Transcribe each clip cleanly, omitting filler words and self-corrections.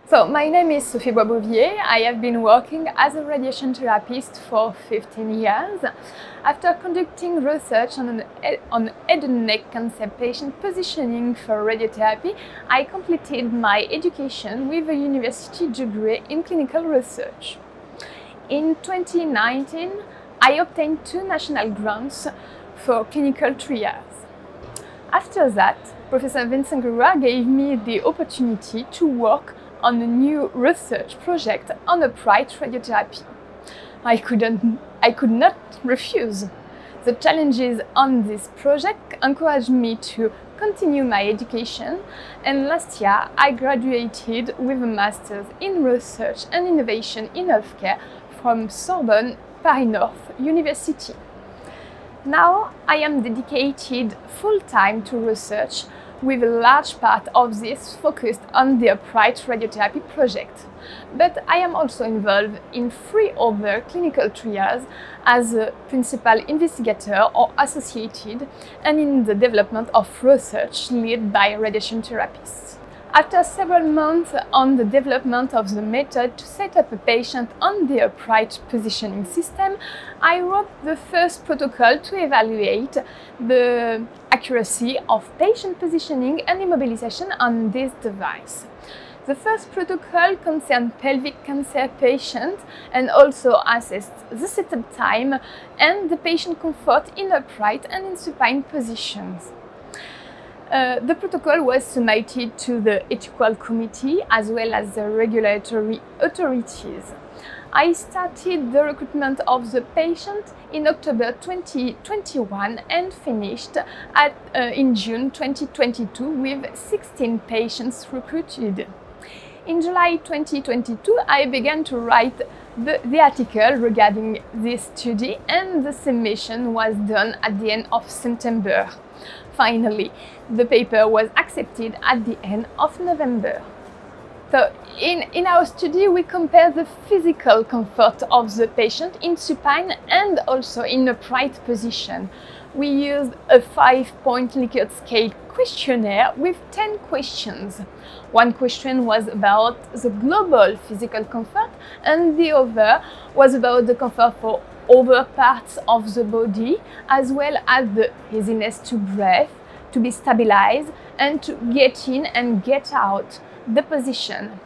So my name is Sophie Boisbouvier. I have been working as a radiation therapist for 15 years. After conducting research on head and neck cancer patient positioning for radiotherapy, I completed my education with a university degree in clinical research. In 2019, I obtained 2 national grants for clinical 3 years. After that, Professor Vincent Guerra gave me the opportunity to work on a new research project on upright radiotherapy. I could not refuse. The challenges on this project encouraged me to continue my education, and last year I graduated with a master's in research and innovation in healthcare from Sorbonne Paris North University. Now I am dedicated full-time to research, with a large part of this focused on the upright radiotherapy project. But I am also involved in 3 other clinical trials as a principal investigator or associated, and in the development of research led by radiation therapists. After several months on the development of the method to set up a patient on the upright positioning system, I wrote the first protocol to evaluate the accuracy of patient positioning and immobilization on this device. The first protocol concerned pelvic cancer patients and also assessed the setup time and the patient comfort in upright and in supine positions. The protocol was submitted to the ethical committee as well as the regulatory authorities. I started the recruitment of the patient in October 2021 and finished in June 2022 with 16 patients recruited. In July 2022, I began to write the article regarding this study, and the submission was done at the end of September. Finally, the paper was accepted at the end of November. So in our study, we compare the physical comfort of the patient in supine and also in upright position. We used a 5-point Likert scale questionnaire with 10 questions. One question was about the global physical comfort, and the other was about the comfort for other parts of the body, as well as the easiness to breathe, to be stabilized, and to get in and get out the position.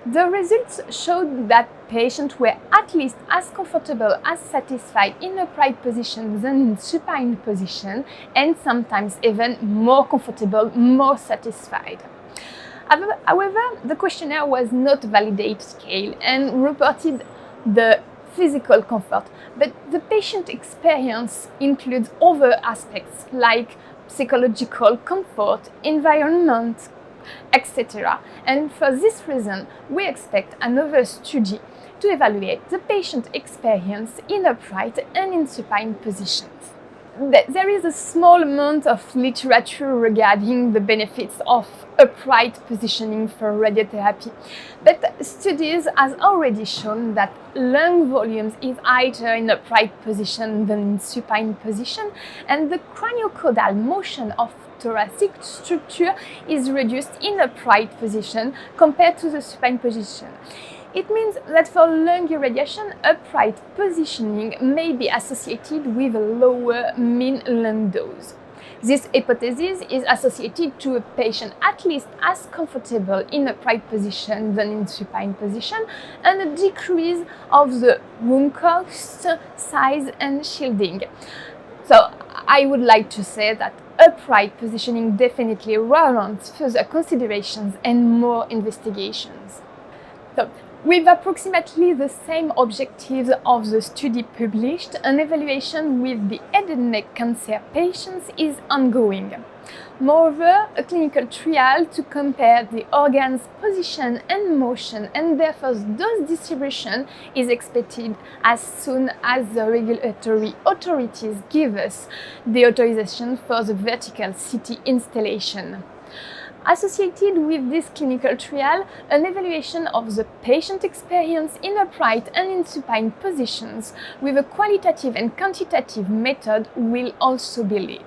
The results showed that patients were at least as comfortable as satisfied in upright position than in supine position, and sometimes even more comfortable, more satisfied. However, the questionnaire was not validated scale and reported the physical comfort, but the patient experience includes other aspects like psychological comfort, environment, etc. And for this reason, we expect another study to evaluate the patient experience in upright and in supine positions. There is a small amount of literature regarding the benefits of upright positioning for radiotherapy, but studies have already shown that lung volumes is higher in upright position than in supine position, and the craniocaudal motion of thoracic structure is reduced in upright position compared to the supine position. It means that for lung irradiation, upright positioning may be associated with a lower mean lung dose. This hypothesis is associated to a patient at least as comfortable in upright position than in supine position, and a decrease of the room cost, size, and shielding. So I would like to say that upright positioning definitely warrants further considerations and more investigations. So, with approximately the same objectives of the study published, an evaluation with the head and neck cancer patients is ongoing. Moreover, a clinical trial to compare the organs' position and motion and therefore dose distribution is expected as soon as the regulatory authorities give us the authorization for the vertical CT installation. Associated with this clinical trial, an evaluation of the patient experience in upright and in supine positions with a qualitative and quantitative method will also be led.